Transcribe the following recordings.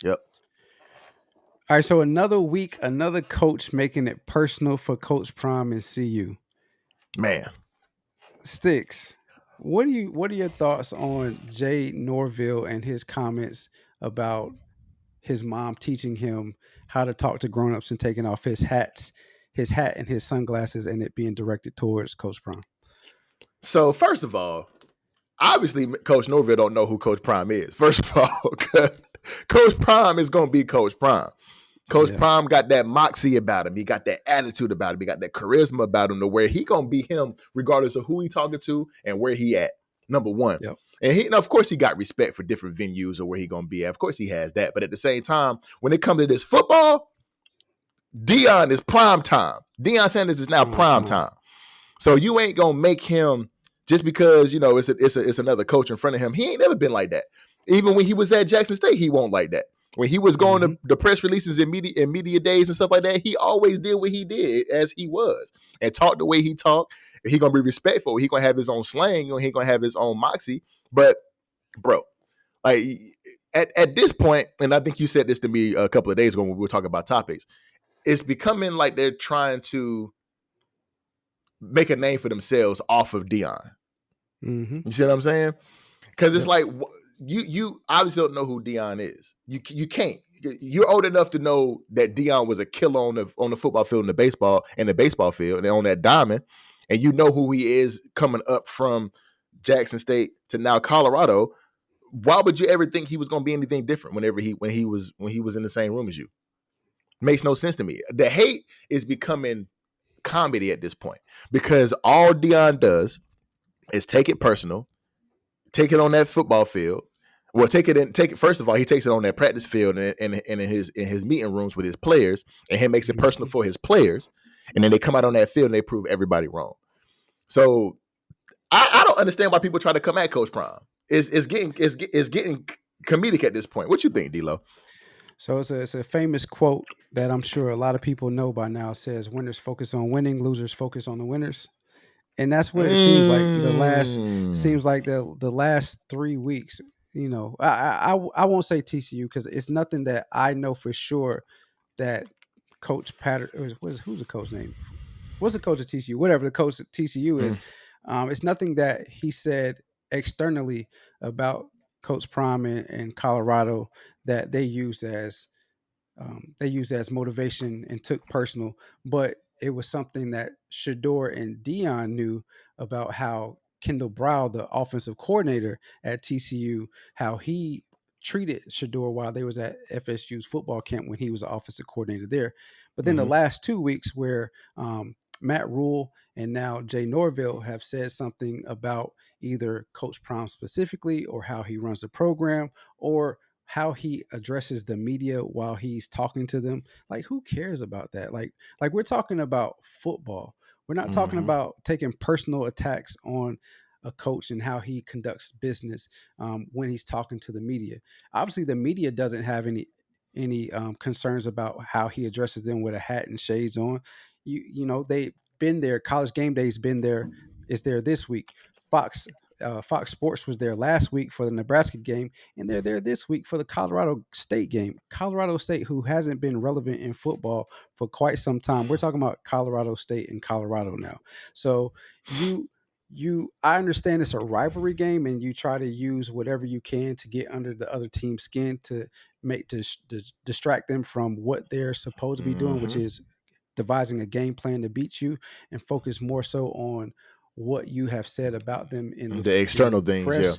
Yep. All right, so another week, another coach making it personal for Coach Prime and CU. Man. Sticks. What are your thoughts on Jay Norville and his comments about his mom teaching him how to talk to grown-ups and taking off his hat and his sunglasses and it being directed towards Coach Prime? So first of all, obviously Coach Norville don't know who Coach Prime is. First of all, Coach Prime is gonna be Coach Prime. Coach Yeah. Prime got that moxie about him. He got that attitude about him. He got that charisma about him to where he gonna be him regardless of who he talking to and where he at. Number one. Yep. And of course, he got respect for different venues or where he gonna be at. Of course, he has that. But at the same time, when it comes to this football, Dion is prime time. Deion Sanders is now Prime prime time. time. So you ain't gonna make him just because it's another coach in front of him. He ain't never been like that. Even when he was at Jackson State, he won't like that. When he was going Mm-hmm. to the press releases and media days and stuff like that, he always did what he did as he was and talked the way he talked. He gonna be respectful. He gonna have his own slang. He gonna have his own moxie. But bro, like at this point, and I think you said this to me a couple of days ago when we were talking about topics. It's becoming like they're trying to make a name for themselves off of Dion. Mm-hmm. You see what I'm saying? Because it's Yep. like you obviously don't know who Dion is. You can't. You're old enough to know that Dion was a killer on the football field and the baseball field and on that diamond, and you know who he is coming up from Jackson State to now Colorado. Why would you ever think he was going to be anything different when he was in the same room as you? Makes no sense to me. The hate is becoming comedy at this point because all Dion does is take it personal, take it on that football field. Well, take it. First of all, he takes it on that practice field and in his meeting rooms with his players, and he makes it personal Mm-hmm. for his players. And then they come out on that field and they prove everybody wrong. So I don't understand why people try to come at Coach Prime. It's getting comedic at this point. What you think, D'Lo? So it's a famous quote that I'm sure a lot of people know by now. It says, "Winners focus on winning, losers focus on the winners." And that's what it seems like. Mm. The last 3 weeks. I won't say TCU because it's nothing that I know for sure that Coach Patter who's the coach name? What's the coach at TCU? Whatever the coach at TCU Mm. is, it's nothing that he said externally about Coach Prime in Colorado that they used as motivation and took personal, but it was something that Shador and Dion knew about how Kendall Brow, the offensive coordinator at TCU, how he treated Shador while they was at FSU's football camp when he was the offensive coordinator there. But then the Mm-hmm. last 2 weeks where Matt Rhule and now Jay Norville have said something about either Coach Prime specifically or how he runs the program or how he addresses the media while he's talking to them. Like, who cares about that? Like we're talking about football. We're not talking Mm-hmm. about taking personal attacks on a coach and how he conducts business when he's talking to the media. Obviously, the media doesn't have any concerns about how he addresses them with a hat and shades on. They've been there. College Game Day's been there. Is there this week? Fox Fox Sports was there last week for the Nebraska game, and they're there this week for the Colorado State game. Colorado State, who hasn't been relevant in football for quite some time. We're talking about Colorado State and Colorado now. So you I understand it's a rivalry game and you try to use whatever you can to get under the other team's skin to distract them from what they're supposed to be doing, which Mm-hmm. is devising a game plan to beat you and focus more so on what you have said about them The in the external things, yeah. press.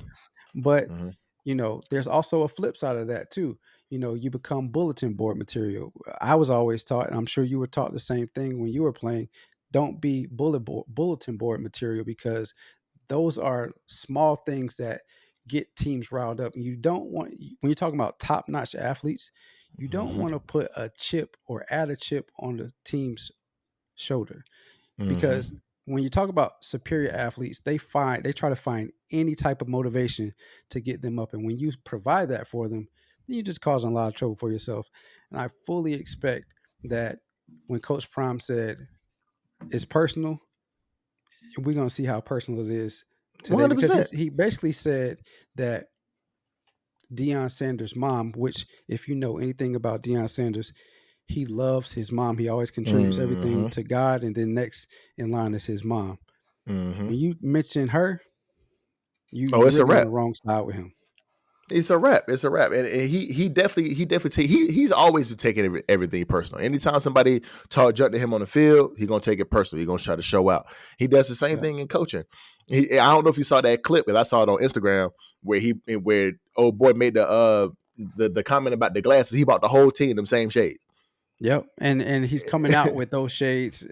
But Mm-hmm. there's also a flip side of that too. You become bulletin board material. I was always taught, and I'm sure you were taught the same thing when you were playing. Don't be bulletin board material because those are small things that get teams riled up. And you don't want when you're talking about top notch athletes, you don't Mm-hmm. want to put a chip or add a chip on the team's shoulder because Mm-hmm. when you talk about superior athletes, they try to find any type of motivation to get them up, and when you provide that for them, then you're just causing a lot of trouble for yourself. And I fully expect that when Coach Prime said it's personal, we're gonna see how personal it is today because 100%. he basically said that Deion Sanders' mom, which if you know anything about Deion Sanders, he loves his mom. He always contributes everything Mm-hmm. to God, and then next in line is his mom. Mm-hmm. When you mention her, Oh, you it's a really on wrap. the wrong side with him. It's a wrap. It's a wrap, and he definitely he's always been taking everything personal. Anytime somebody talk junk to him on the field, he gonna take it personal. He gonna try to show out. He does the same Yeah. thing in coaching. I don't know if you saw that clip, but I saw it on Instagram where old boy made the comment about the glasses. He bought the whole team them same shades. Yep. And he's coming out with those shades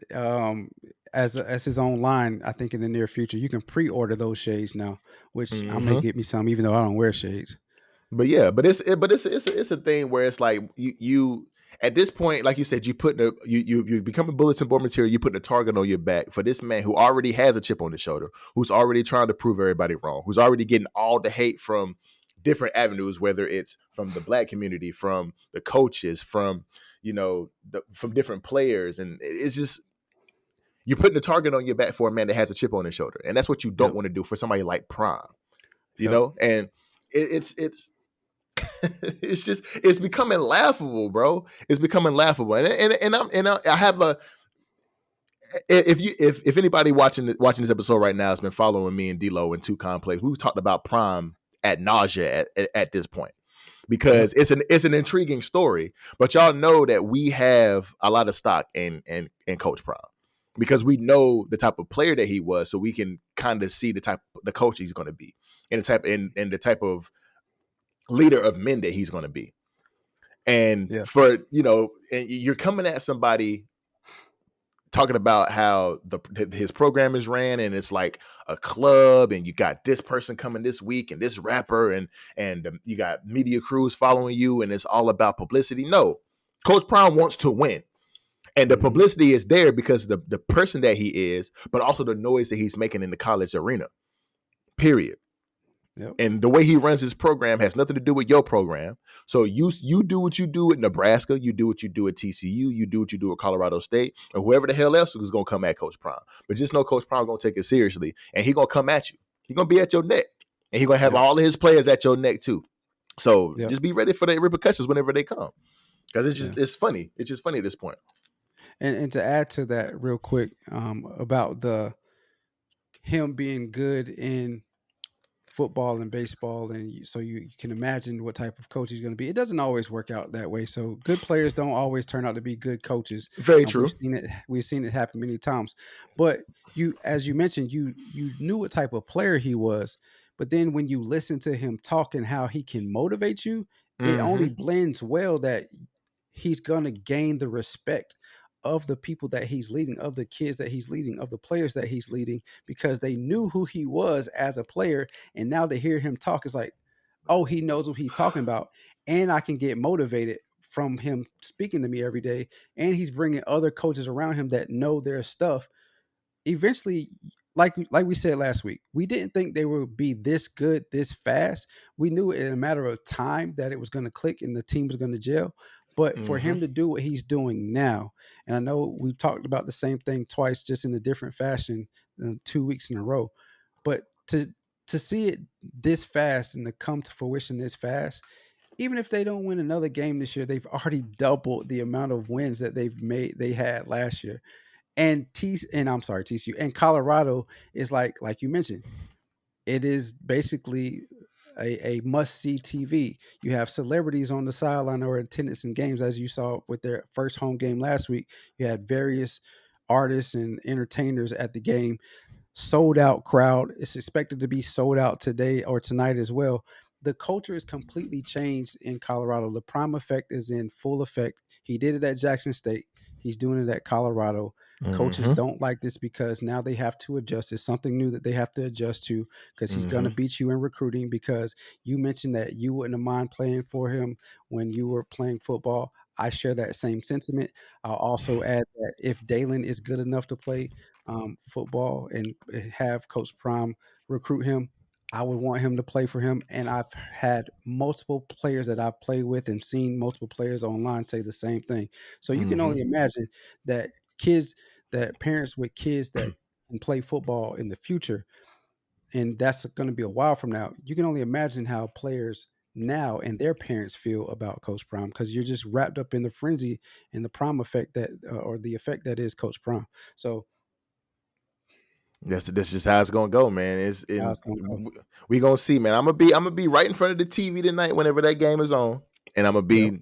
as his own line. I think in the near future, you can pre-order those shades now, which I may Hmm. get me some, even though I don't wear shades. But yeah, but it's a thing where it's like you at this point, like you said, you become a bulletin board material. You put a target on your back for this man who already has a chip on his shoulder, who's already trying to prove everybody wrong, who's already getting all the hate from different avenues, whether it's from the black community, from the coaches, from from different players, and it's just you're putting a target on your back for a man that has a chip on his shoulder, and that's what you don't Yep. want to do for somebody like Prime, Yep. and it's it's becoming laughable, bro. It's becoming laughable, I have a if anybody watching this episode right now has been following me and D'Lo and Two Complex, we've talked about Prime at nausea at this point Yep. because it's an intriguing story. But y'all know that we have a lot of stock in Coach Prime because we know the type of player that he was, so we can kind of see the coach he's going to be and the type of leader of men that he's going to be. And Yeah. and you're coming at somebody talking about how his program is ran and it's like a club and you got this person coming this week and this rapper and you got media crews following you and it's all about publicity. No, Coach Prime wants to win. And the Hmm. publicity is there because the person that he is, but also the noise that he's making in the college arena. Period. Yep. And the way he runs his program has nothing to do with your program. So you do what you do at Nebraska, you do what you do at TCU, you do what you do at Colorado State, or whoever the hell else is gonna come at Coach Prime. But just know Coach Prime gonna take it seriously, and he gonna come at you. He gonna be at your neck, and he gonna have Yep. all of his players at your neck too. So Yep. just be ready for the repercussions whenever they come, because Yeah. it's funny. It's just funny at this point. And to add to that real quick, about the him being good in football and baseball, and so you can imagine what type of coach he's going to be. It doesn't always work out that way. So good players don't always turn out to be good coaches. Very We've true. seen it. We've seen it happen many times. But as you mentioned, you knew what type of player he was. But then when you listen to him talk and how he can motivate you, it only Mm-hmm. blends well that he's going to gain the respect of the people that he's leading, of the kids that he's leading, of the players that he's leading, because they knew who he was as a player. And now to hear him talk is like, oh, he knows what he's talking about. And I can get motivated from him speaking to me every day. And he's bringing other coaches around him that know their stuff. Eventually, like we said last week, we didn't think they would be this good this fast. We knew in a matter of time that it was going to click and the team was going to gel. But for Mm-hmm. him to do what he's doing now, and I know we've talked about the same thing twice, just in a different fashion, 2 weeks in a row, but to see it this fast and to come to fruition this fast, even if they don't win another game this year, they've already doubled the amount of wins that they had last year. And I'm sorry, TCU and Colorado is like you mentioned, it is basically a must see TV. You have celebrities on the sideline or attendance in games, as you saw with their first home game last week. You had various artists and entertainers at the game, sold out crowd. It's expected to be sold out today or tonight as well. The culture is completely changed in Colorado. The prime effect is in full effect. He did it at Jackson State. He's doing it at Colorado. Coaches Mm-hmm. don't like this because now they have to adjust. It's something new that they have to adjust to, because he's going Mm-hmm. to beat you in recruiting. Because you mentioned that you wouldn't have mind playing for him when you were playing football. I share that same sentiment. I'll also add that if Dalen is good enough to play football and have Coach Prime recruit him, I would want him to play for him. And I've had multiple players that I've played with and seen multiple players online say the same thing. So you can Mm-hmm. only imagine that kids, that parents with kids that can play football in the future, and that's going to be a while from now. You can only imagine how players now and their parents feel about Coach Prime, because you're just wrapped up in the frenzy and the prime effect that or the effect that is Coach Prime. So That's just how it's gonna go, man. It's how in it's gonna go. we gonna see, man. I'm gonna be right in front of the TV tonight whenever that game is on, and I'm gonna Yep. be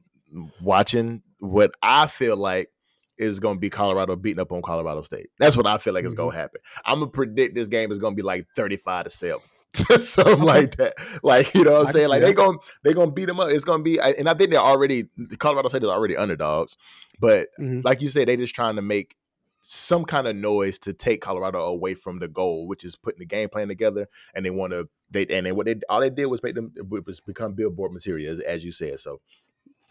watching what I feel like is gonna be Colorado beating up on Colorado State. That's what I feel like is Hmm. gonna happen. I'm gonna predict this game is gonna be like 35-7. Something Okay, like that. Like, you know what I'm I can saying? see Like that. they gonna beat them up. It's gonna be, and I think they're already, Colorado State is already underdogs. But Hmm. like you said, they just trying to make some kind of noise to take Colorado away from the goal, which is putting the game plan together. And they want to what they all they did was make them was become billboard material, as you said. So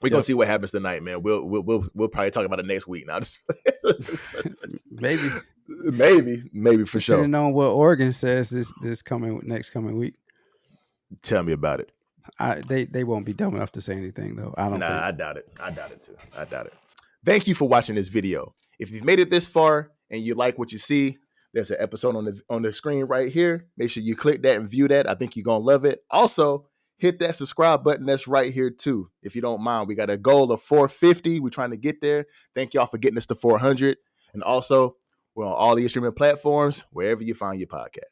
we're gonna Yep. see what happens tonight, man. We'll probably talk about it next week. Now, Maybe, maybe for sure. depending on what Oregon says this coming next coming week. Tell me about it. They won't be dumb enough to say anything though. I don't Nah, think. I doubt it. I doubt it too. I doubt it. Thank you for watching this video. If you've made it this far and you like what you see, there's an episode on the screen right here. Make sure you click that and view that. I think you're gonna love it. Also, hit that subscribe button that's right here too. If you don't mind, we got a goal of 450. We're trying to get there. Thank y'all for getting us to 400. And also, we're on all these streaming platforms, wherever you find your podcast.